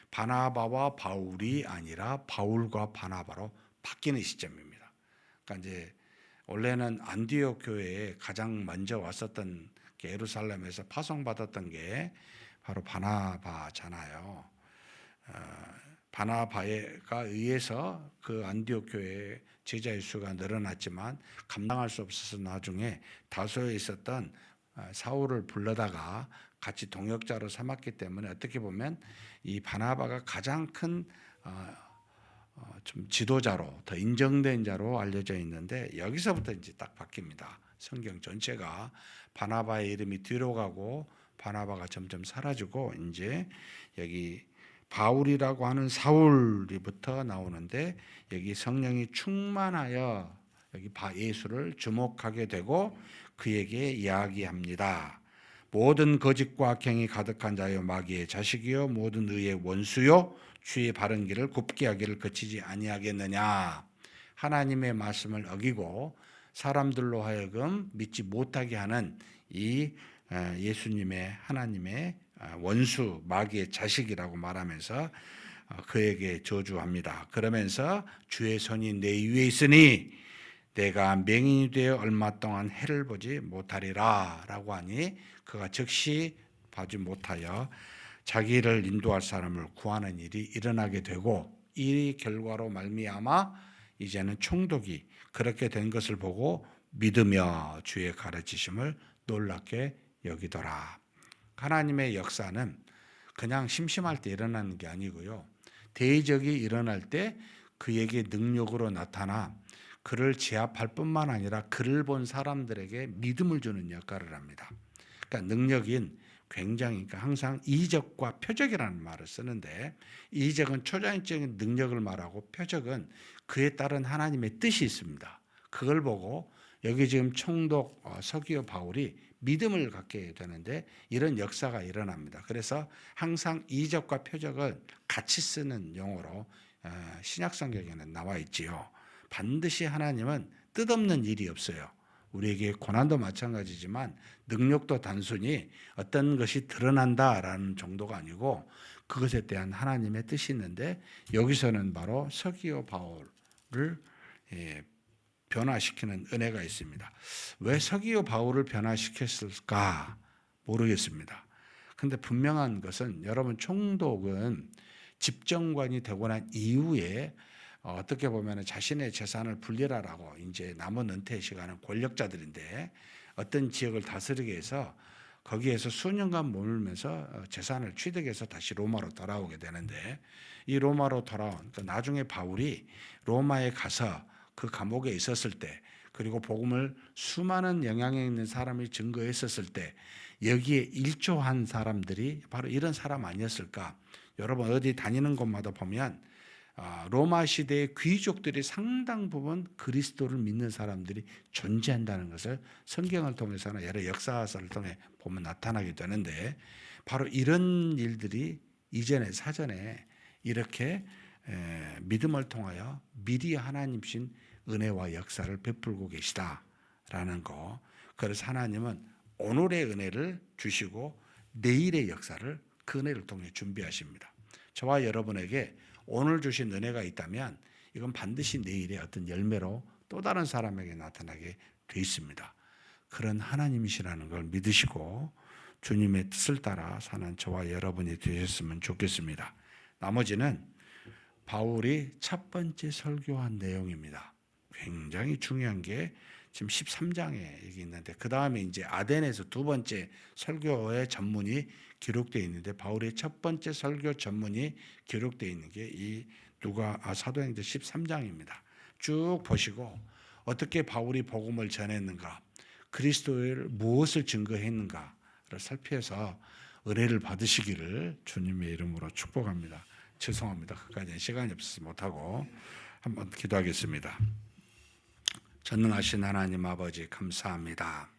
바나바와 바울이 아니라 바울과 바나바로 바뀌는 시점입니다. 그러니까 이제 원래는 안디옥 교회에 가장 먼저 왔었던 게 예루살렘에서 파송받았던 게 바로 바나바잖아요. 바나바가 의해서 그 안디옥 교회의 제자의 수가 늘어났지만 감당할 수 없어서 나중에 다소에 있었던 사울을 불러다가 같이 동역자로 삼았기 때문에 어떻게 보면 이 바나바가 가장 큰 좀 지도자로 더 인정된 자로 알려져 있는데 여기서부터 이제 딱 바뀝니다. 성경 전체가 바나바의 이름이 뒤로 가고 바나바가 점점 사라지고 이제 여기 바울이라고 하는 사울이부터 나오는데 여기 성령이 충만하여 여기 예수를 주목하게 되고 그에게 이야기합니다. 모든 거짓과 악행이 가득한 자여 마귀의 자식이요 모든 의의 원수요 주의 바른 길을 굽게 하기를 그치지 아니하겠느냐. 하나님의 말씀을 어기고 사람들로 하여금 믿지 못하게 하는 이 예수님의 하나님의 원수 마귀의 자식이라고 말하면서 그에게 저주합니다. 그러면서 주의 손이 내 위에 있으니 내가 맹인이 되어 얼마 동안 해를 보지 못하리라 라고 하니 그가 즉시 보지 못하여 자기를 인도할 사람을 구하는 일이 일어나게 되고 이 결과로 말미암아 이제는 총독이 그렇게 된 것을 보고 믿으며 주의 가르치심을 놀랍게 여기더라. 하나님의 역사는 그냥 심심할 때 일어나는 게 아니고요. 대적이 일어날 때 그에게 능력으로 나타나 그를 제압할 뿐만 아니라 그를 본 사람들에게 믿음을 주는 역할을 합니다. 그러니까 능력인 굉장히 항상 이적과 표적이라는 말을 쓰는데 이적은 초자연적인 능력을 말하고 표적은 그에 따른 하나님의 뜻이 있습니다. 그걸 보고 여기 지금 총독 서기오 바울이 믿음을 갖게 되는데 이런 역사가 일어납니다. 그래서 항상 이적과 표적을 같이 쓰는 용어로 신약 성경에는 나와 있지요. 반드시 하나님은 뜻없는 일이 없어요. 우리에게 고난도 마찬가지지만 능력도 단순히 어떤 것이 드러난다라는 정도가 아니고 그것에 대한 하나님의 뜻이 있는데 여기서는 바로 서기오 바울을 변화시키는 은혜가 있습니다. 왜 서기오 바울을 변화시켰을까 모르겠습니다. 근데 분명한 것은 여러분 총독은 집정관이 되고 난 이후에 어떻게 보면 자신의 재산을 분리하라고 이제 남은 은퇴 시간은 권력자들인데 어떤 지역을 다스리게 해서 거기에서 수년간 머물면서 재산을 취득해서 다시 로마로 돌아오게 되는데 이 로마로 돌아온 그러니까 나중에 바울이 로마에 가서 그 감옥에 있었을 때 그리고 복음을 수많은 영향력 있는 사람이 증거했었을 때 여기에 일조한 사람들이 바로 이런 사람 아니었을까? 여러분 어디 다니는 곳마다 보면 로마 시대의 귀족들이 상당 부분 그리스도를 믿는 사람들이 존재한다는 것을 성경을 통해서나 여러 역사서를 통해 보면 나타나게 되는데 바로 이런 일들이 이전에 사전에 이렇게 믿음을 통하여 미리 하나님신 은혜와 역사를 베풀고 계시다라는 거. 그래서 하나님은 오늘의 은혜를 주시고 내일의 역사를 그 은혜를 통해 준비하십니다. 저와 여러분에게 오늘 주신 은혜가 있다면 이건 반드시 내일의 어떤 열매로 또 다른 사람에게 나타나게 돼 있습니다. 그런 하나님이시라는 걸 믿으시고 주님의 뜻을 따라 사는 저와 여러분이 되셨으면 좋겠습니다. 나머지는 바울이 첫 번째 설교한 내용입니다. 굉장히 중요한 게 지금 13장에 여기 있는데 그 다음에 이제 아덴에서 두 번째 설교의 전문이 기록되어 있는데 바울의 첫 번째 설교 전문이 기록되어 있는 게 이 사도행전 13장입니다. 쭉 보시고 어떻게 바울이 복음을 전했는가, 그리스도를 무엇을 증거했는가를 살펴서 은혜를 받으시기를 주님의 이름으로 축복합니다. 죄송합니다. 그까지는 시간이 없어서 못하고 한번 기도하겠습니다. 전능하신 하나님 아버지 감사합니다.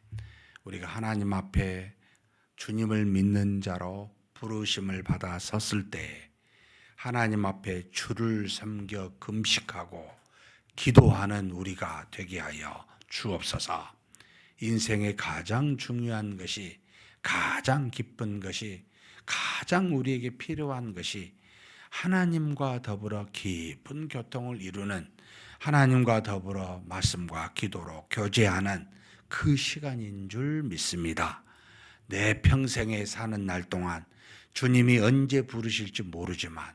우리가 하나님 앞에 주님을 믿는 자로 부르심을 받아 섰을 때 하나님 앞에 주를 섬겨 금식하고 기도하는 우리가 되게 하여 주옵소서. 인생의 가장 중요한 것이, 가장 기쁜 것이, 가장 우리에게 필요한 것이 하나님과 더불어 깊은 교통을 이루는, 하나님과 더불어 말씀과 기도로 교제하는 그 시간인 줄 믿습니다. 내 평생에 사는 날 동안 주님이 언제 부르실지 모르지만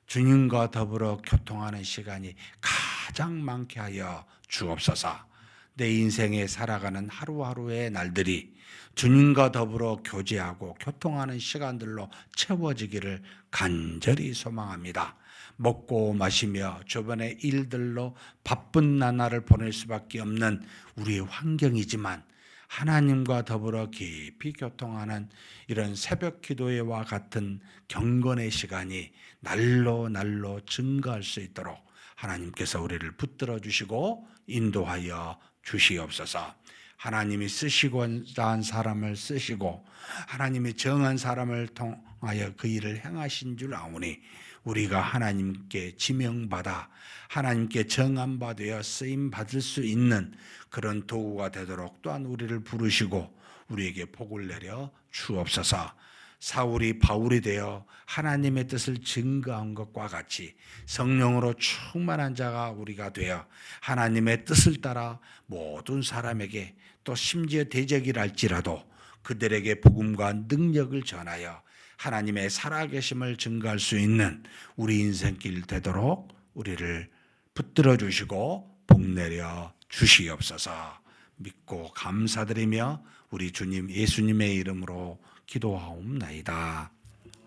주님과 더불어 교통하는 시간이 가장 많게 하여 주옵소서. 내 인생에 살아가는 하루하루의 날들이 주님과 더불어 교제하고 교통하는 시간들로 채워지기를 간절히 소망합니다. 먹고 마시며 주변의 일들로 바쁜 나날을 보낼 수밖에 없는 우리의 환경이지만 하나님과 더불어 깊이 교통하는 이런 새벽 기도회와 같은 경건의 시간이 날로 증가할 수 있도록 하나님께서 우리를 붙들어 주시고 인도하여 주시옵소서. 하나님이 쓰시고자 한 사람을 쓰시고 하나님이 정한 사람을 통하여 그 일을 행하신 줄 아오니 우리가 하나님께 지명받아 하나님께 정한 바 되어 쓰임 받을 수 있는 그런 도구가 되도록 또한 우리를 부르시고 우리에게 복을 내려 주옵소서. 사울이 바울이 되어 하나님의 뜻을 증거한 것과 같이 성령으로 충만한 자가 우리가 되어 하나님의 뜻을 따라 모든 사람에게 또 심지어 대적이랄지라도 그들에게 복음과 능력을 전하여 하나님의 살아계심을 증거할 수 있는 우리 인생길 되도록 우리를 붙들어 주시고 복 내려 주시옵소서. 믿고 감사드리며 우리 주님 예수님의 이름으로 기도하옵나이다.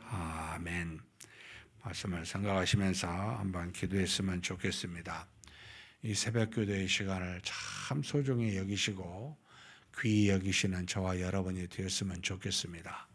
아멘. 말씀을 생각하시면서 한번 기도했으면 좋겠습니다. 이 새벽 기도의 시간을 참 소중히 여기시고 귀히 여기시는 저와 여러분이 되었으면 좋겠습니다.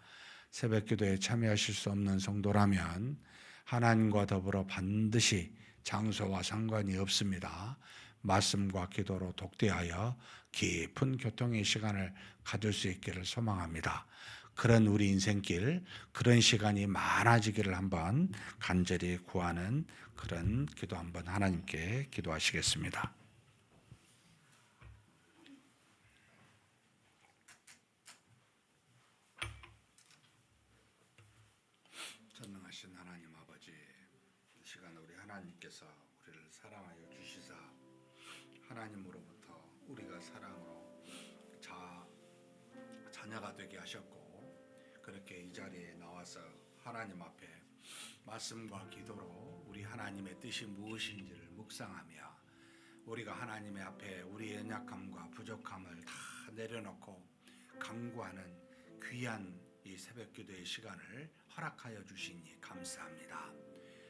새벽 기도에 참여하실 수 없는 성도라면 하나님과 더불어 반드시 장소와 상관이 없습니다. 말씀과 기도로 독대하여 깊은 교통의 시간을 가질 수 있기를 소망합니다. 그런 우리 인생길, 그런 시간이 많아지기를 한번 간절히 구하는 그런 기도 한번 하나님께 기도하시겠습니다. 전능하신 하나님 아버지, 이 시간 우리 하나님께서 우리를 사랑하여 주시사 하나님으로부터 우리가 사랑으로 자녀가 되게 하셨고 그렇게 이 자리에 나와서 하나님 앞에 말씀과 기도로 우리 하나님의 뜻이 무엇인지를 묵상하며 우리가 하나님의 앞에 우리의 연약함과 부족함을 다 내려놓고 간구하는 귀한 이 새벽 기도의 시간을 허락하여 주시니 감사합니다.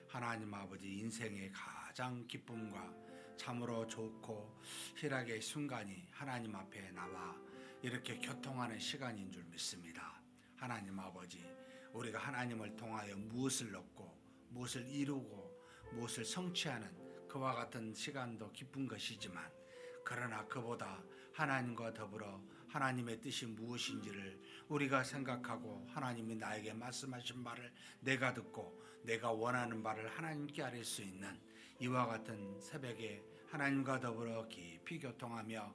하나님 아버지, 인생의 가장 기쁨과 참으로 좋고 희락의 순간이 하나님 앞에 나와 이렇게 교통하는 시간인 줄 믿습니다. 하나님 아버지, 우리가 하나님을 통하여 무엇을 얻고 무엇을 이루고 무엇을 성취하는 그와 같은 시간도 기쁜 것이지만 그러나 그보다 하나님과 더불어 하나님의 뜻이 무엇인지를 우리가 생각하고 하나님이 나에게 말씀하신 말을 내가 듣고 내가 원하는 바를 하나님께 아뢰 수 있는 이와 같은 새벽에 하나님과 더불어 깊이 교통하며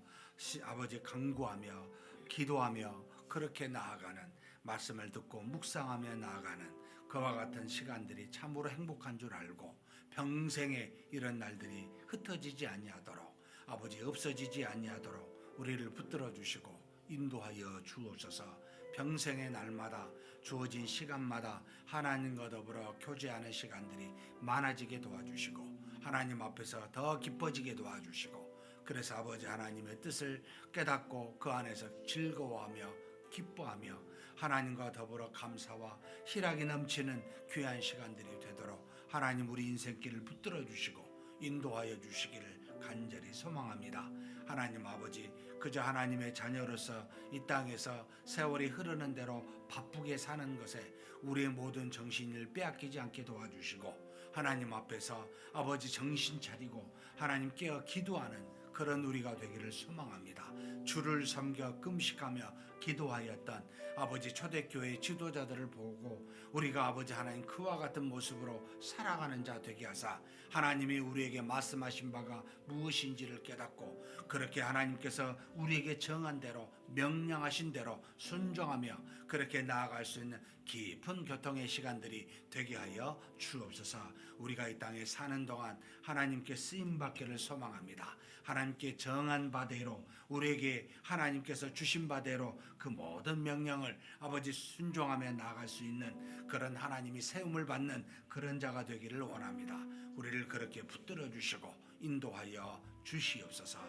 아버지 간구하며 기도하며 그렇게 나아가는 말씀을 듣고 묵상하며 나아가는 그와 같은 시간들이 참으로 행복한 줄 알고 평생에 이런 날들이 흩어지지 아니하도록 아버지 없어지지 아니하도록 우리를 붙들어 주시고 인도하여 주옵소서. 평생의 날마다 주어진 시간마다 하나님과 더불어 교제하는 시간들이 많아지게 도와주시고 하나님 앞에서 더 기뻐지게 도와주시고 그래서 아버지 하나님의 뜻을 깨닫고 그 안에서 즐거워하며 기뻐하며 하나님과 더불어 감사와 희락이 넘치는 귀한 시간들이 되도록 하나님 우리 인생길을 붙들어 주시고 인도하여 주시기를 간절히 소망합니다. 하나님 아버지, 그저 하나님의 자녀로서 이 땅에서 세월이 흐르는 대로 바쁘게 사는 것에 우리의 모든 정신을 빼앗기지 않게 도와주시고 하나님 앞에서 아버지 정신 차리고 하나님 깨어 기도하는 그런 우리가 되기를 소망합니다. 주를 섬겨 금식하며 기도하였던 아버지 초대교회 지도자들을 보고 우리가 아버지 하나님 그와 같은 모습으로 살아가는 자 되게 하사 하나님이 우리에게 말씀하신 바가 무엇인지를 깨닫고 그렇게 하나님께서 우리에게 정한 대로 명령하신 대로 순종하며 그렇게 나아갈 수 있는 깊은 교통의 시간들이 되게 하여 주옵소서. 우리가 이 땅에 사는 동안 하나님께 쓰임받기를 소망합니다. 하나님께 정한 바대로 우리에게 하나님께서 주신 바대로 그 모든 명령을 아버지 순종하며 나아갈 수 있는 그런 하나님이 세움을 받는 그런 자가 되기를 원합니다. 우리를 그렇게 붙들어 주시고 인도하여 주시옵소서.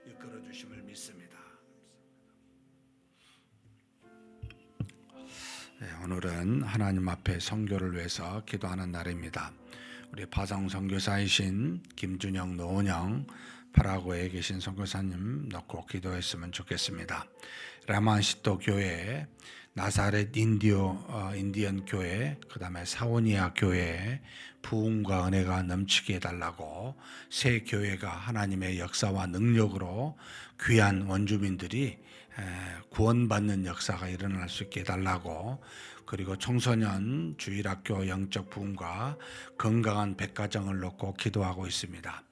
이끌어 주심을 믿습니다. 네, 오늘은 하나님 앞에 선교를 위해서 기도하는 날입니다. 우리 파송 선교사이신 김준영, 노은영, 파라과이에 계신 선교사님 놓고 기도했으면 좋겠습니다. 라만시토 교회, 나사렛 인디언 교회, 그 다음에 사오니아 교회 부흥과 은혜가 넘치게 해달라고, 새 교회가 하나님의 역사와 능력으로 귀한 원주민들이 구원받는 역사가 일어날 수 있게 해달라고, 그리고 청소년 주일학교 영적 부흥과 건강한 백가정을 놓고 기도하고 있습니다.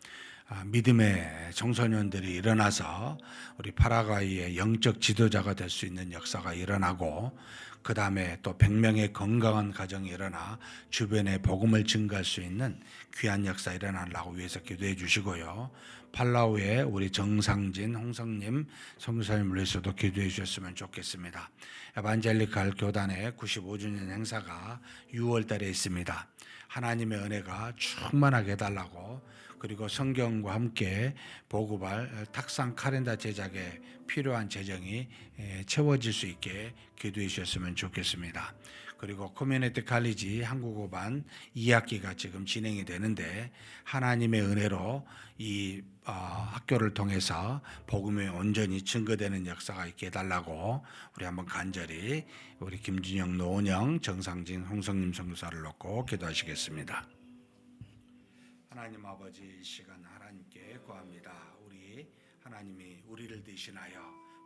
믿음의 청소년들이 일어나서 우리 파라과이의 영적 지도자가 될 수 있는 역사가 일어나고, 그 다음에 또 100명의 건강한 가정이 일어나 주변에 복음을 증가할 수 있는 귀한 역사 일어나려고 위해서 기도해 주시고요. 팔라우의 우리 정상진, 홍성님 선교사님을 위해서도 기도해 주셨으면 좋겠습니다. 에반젤리칼 교단의 95주년 행사가 6월 달에 있습니다. 하나님의 은혜가 충만하게 해달라고, 그리고 성경과 함께 보급할 탁상 카렌다 제작에 필요한 재정이 채워질 수 있게 기도해 주셨으면 좋겠습니다. 그리고 커뮤니티 칼리지 한국어반 2학기가 지금 진행이 되는데, 하나님의 은혜로 이 학교를 통해서 복음이 온전히 증거되는 역사가 있게 해달라고 우리 한번 간절히 우리 김준영, 노은영, 정상진, 홍성님 선교사를 놓고 기도하시겠습니다. 하나님 아버지, 이 시간 하나님께 구합니다. 우리 하나님이 우리를 대신하여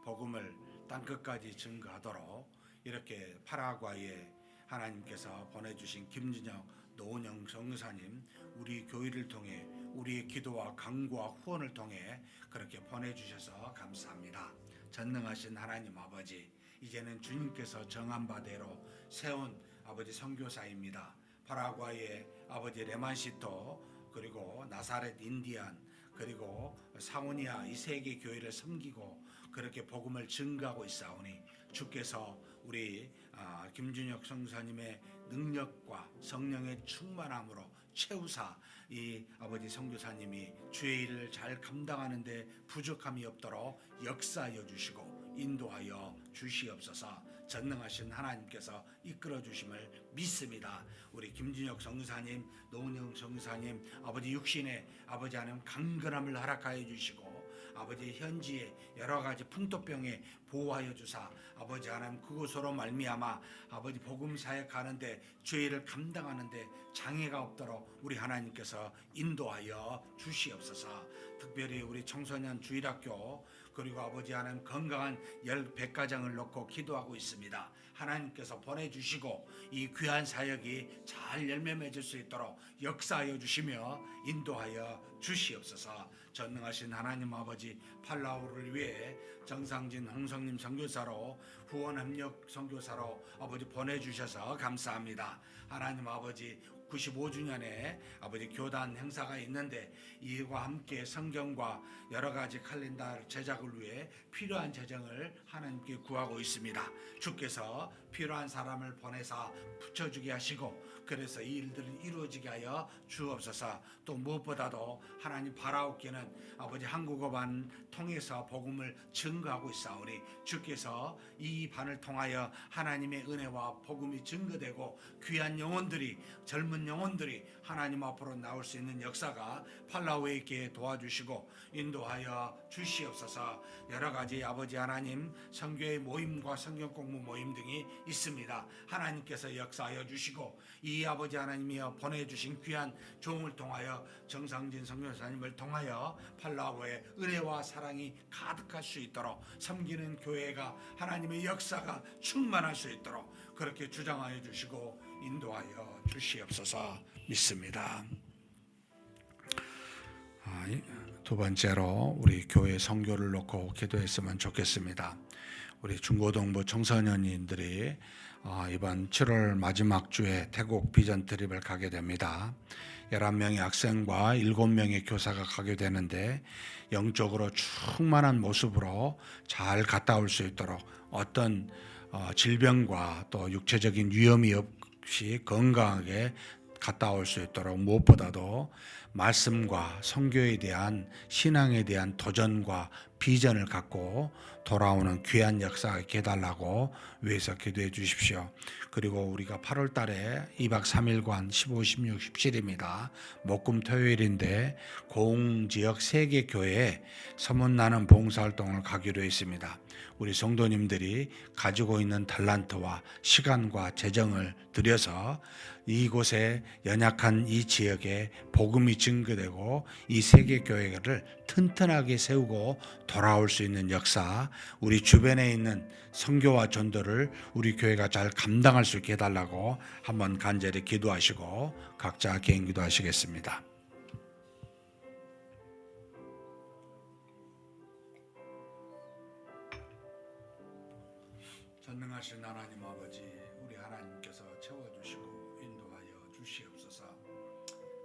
복음을 땅끝까지 증거하도록 이렇게 파라과이에 하나님께서 보내주신 김준영, 노은영 선교사님, 우리 교회를 통해 우리의 기도와 강구와 후원을 통해 그렇게 보내주셔서 감사합니다. 전능하신 하나님 아버지, 이제는 주님께서 정한 바대로 세운 아버지 선교사입니다. 파라과이의 아버지 레만시토, 그리고 나사렛 인디안, 그리고 사오니아 이 세 개 교회를 섬기고 그렇게 복음을 증거하고 있사오니, 주께서 우리 김준혁 선교사님의 능력과 성령의 충만함으로 채우사 이 아버지 선교사님이 주의 일을 잘 감당하는 데 부족함이 없도록 역사하여 주시고 인도하여 주시옵소서. 전능하신 하나님께서 이끌어 주심을 믿습니다. 우리 김준혁 선교사님, 노은영 선교사님, 아버지 육신의 아버지 하나님 강건함을 허락하여 주시고, 아버지 현지의 여러 가지 풍토병에 보호하여 주사 아버지 하나님 그곳으로 말미암아 아버지 복음 사역하는데 죄를 감당하는데 장애가 없도록 우리 하나님께서 인도하여 주시옵소서. 특별히 우리 청소년 주일학교, 그리고 아버지 하나님 건강한 100가정을 놓고 기도하고 있습니다. 하나님께서 보내주시고 이 귀한 사역이 잘 열매 맺을 수 있도록 역사하여 주시며 인도하여 주시옵소서. 전능하신 하나님 아버지, 팔라우를 위해 정상진, 홍성님 선교사로 후원협력 선교사로 아버지 보내주셔서 감사합니다. 하나님 아버지, 95주년에 아버지 교단 행사가 있는데 이와 함께 성경과 여러 가지 칼렌더 제작을 위해 필요한 재정을 하나님께 구하고 있습니다. 주께서 필요한 사람을 보내사 붙여주게 하시고, 그래서 이 일들을 이루어지게 하여 주옵소서. 또 무엇보다도 하나님 바라옵기는 아버지 한국어반 통해서 복음을 증거하고 있사오니, 주께서 이 반을 통하여 하나님의 은혜와 복음이 증거되고 귀한 영혼들이, 젊은 영혼들이 하나님 앞으로 나올 수 있는 역사가 팔라우에 있게 도와주시고 인도하여 주시옵소서. 여러 가지 아버지 하나님 선교의 모임과 성경 공부 모임 등이 있습니다. 하나님께서 역사하여 주시고 이 아버지 하나님이여 보내주신 귀한 종을 통하여 정상진 선교사님을 통하여 팔라우의 은혜와 사랑이 가득할 수 있도록 섬기는 교회가 하나님의 역사가 충만할 수 있도록 그렇게 주장하여 주시고 인도하여 주시옵소서 믿습니다. 두 번째로 우리 교회 선교를 놓고 기도했으면 좋겠습니다. 우리 중고등부 청소년인들이 이번 7월 마지막 주에 태국 비전 트립을 가게 됩니다. 11명의 학생과 7명의 교사가 가게 되는데 영적으로 충만한 모습으로 잘 갔다 올 수 있도록 어떤 질병과 또 육체적인 위험이 없이 건강하게 갔다 올 수 있도록 무엇보다도 말씀과 선교에 대한 신앙에 대한 도전과 비전을 갖고 돌아오는 귀한 역사가 있게 해달라고 위해서 기도해 주십시오. 그리고 우리가 8월 달에 2박 3일간 15, 16, 17입니다. 목금 토요일인데 공지역 3개 교회에 소문나는 봉사활동을 가기로 했습니다. 우리 성도님들이 가지고 있는 달란트와 시간과 재정을 들여서 이곳에 연약한 이 지역에 복음이 증거되고 이 세계 교회를 튼튼하게 세우고 돌아올 수 있는 역사, 우리 주변에 있는 선교와 전도를 우리 교회가 잘 감당할 수 있게 해달라고 한번 간절히 기도하시고 각자 개인 기도하시겠습니다. 전능하신 하나님 아버지, 우리 하나님께서 채워주시고 인도하여 주시옵소서.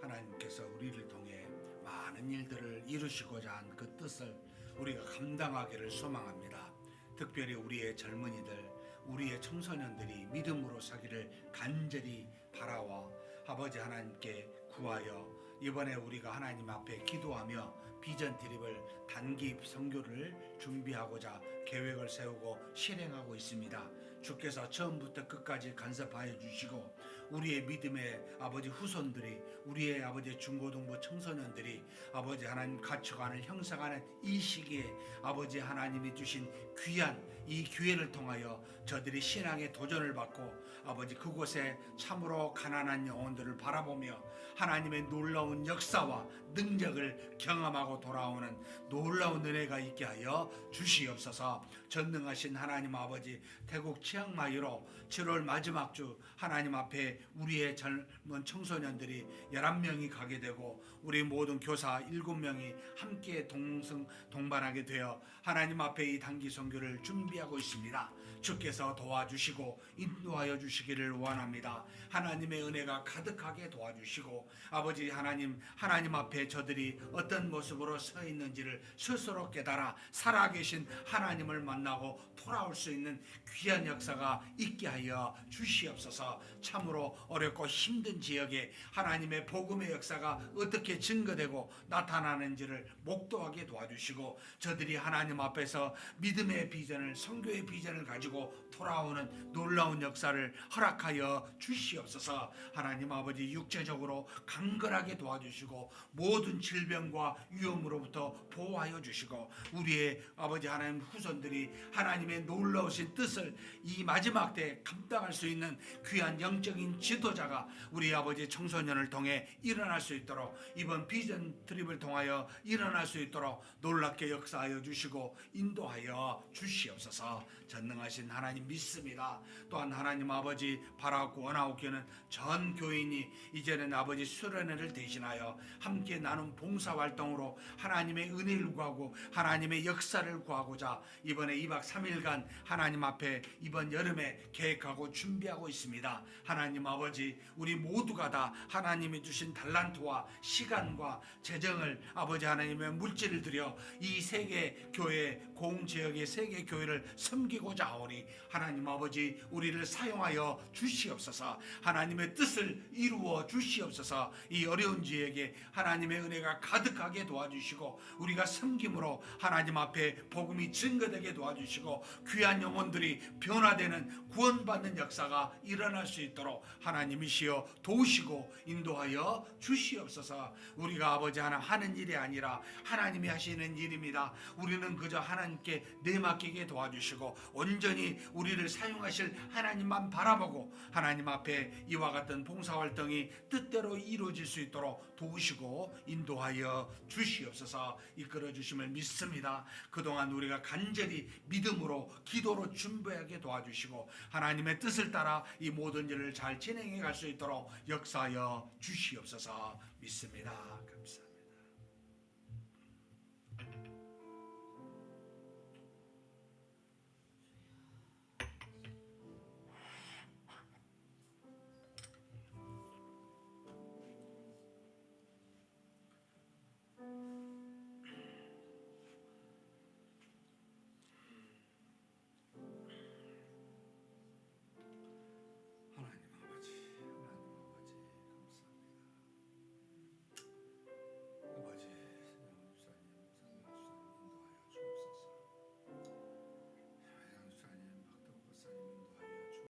하나님께서 우리를 통해 많은 일들을 이루시고자 한 그 뜻을 우리가 감당하기를 소망합니다. 특별히 우리의 젊은이들, 우리의 청소년들이 믿음으로 서기를 간절히 바라와 아버지 하나님께 구하여 이번에 우리가 하나님 앞에 기도하며 비전 트립을 단기 선교를 준비하고자 계획을 세우고 실행하고 있습니다. 주께서 처음부터 끝까지 간섭하여 주시고 우리의 믿음의 아버지 후손들이, 우리의 아버지 중고등부 청소년들이 아버지 하나님 가치관을 형성하는 이 시기에 아버지 하나님이 주신 귀한 이 기회를 통하여 저들이 신앙의 도전을 받고 아버지 그곳에 참으로 가난한 영혼들을 바라보며 하나님의 놀라운 역사와 능력을 경험하고 돌아오는 놀라운 은혜가 있게 하여 주시옵소서. 전능하신 하나님 아버지, 태국 치앙마이로 7월 마지막 주 하나님 앞에 우리의 젊은 청소년들이 11명이 가게 되고 우리 모든 교사 7명이 함께 동반하게 되어 하나님 앞에 이 단기 선교를 준비하고 있습니다. 주께서 도와주시고 인도하여 주시기를 원합니다. 하나님의 은혜가 가득하게 도와주시고 아버지 하나님 앞에 저들이 어떤 모습으로 서 있는지를 스스로 깨달아 살아계신 하나님을 만나고 돌아올 수 있는 귀한 역사가 있게 하여 주시옵소서. 참으로 어렵고 힘든 지역에 하나님의 복음의 역사가 어떻게 증거되고 나타나는지를 목도하게 도와주시고 저들이 하나님 앞에서 믿음의 비전을, 선교의 비전을 가지고 돌아오는 놀라운 역사를 허락하여 주시옵소서. 하나님 아버지, 육체적으로 강건하게 도와주시고 모든 질병과 위험으로부터 보호하여 주시고 우리의 아버지 하나님 후손들이 하나님의 놀라우신 뜻을 이 마지막 때 감당할 수 있는 귀한 영적인 지도자가 우리 아버지 청소년을 통해 일어날 수 있도록, 이번 비전 트립을 통하여 일어날 수 있도록 놀랍게 역사하여 주시고 인도하여 주시옵소서. 전능하신 하나님 믿습니다. 또한 하나님 아버지 바라고 원하옵기는 전 교인이 이제는 아버지 수련회를 대신하여 함께 나눈 봉사활동으로 하나님의 은혜를 구하고 하나님의 역사를 구하고자 이번에 2박 3일간 하나님 앞에 이번 여름에 계획하고 준비하고 있습니다. 하나님 아버지, 우리 모두가 다 하나님이 주신 달란트와 시간과 재정을 아버지 하나님의 물질을 들여 이 세계 교회 공지역의 세계 교회를 섬기고자 하오니 하나님 아버지 우리를 사용하여 주시옵소서. 하나님의 뜻을 이루어 주시옵소서. 이 어려운 지역에 하나님의 은혜가 가득하게 도와주시고 우리가 섬김으로 하나님 앞에 복음이 증거되게 도와주시고 귀한 영혼들이 변화되는 구원받는 역사가 일어날 수 있도록 하나님이시여 도우시고 인도하여 주시옵소서. 우리가 아버지 하나님 하는 일이 아니라 하나님이 하시는 일입니다. 우리는 그저 하나님께 내맡기게 도와주시고 온전히 우리를 사용하실 하나님만 바라보고 하나님 앞에 이와 같은 봉사활동이 뜻대로 이루어질 수 있도록 도우시고 인도하여 주시옵소서. 이끌어 주심을 믿습니다. 그동안 우리가 간절히 믿음으로 기도로 준비하게 도와주시고 하나님의 뜻을 따라 이 모든 일을 잘 진행해 갈 수 있도록 역사하여 주시옵소서. 믿습니다. 감사합니다.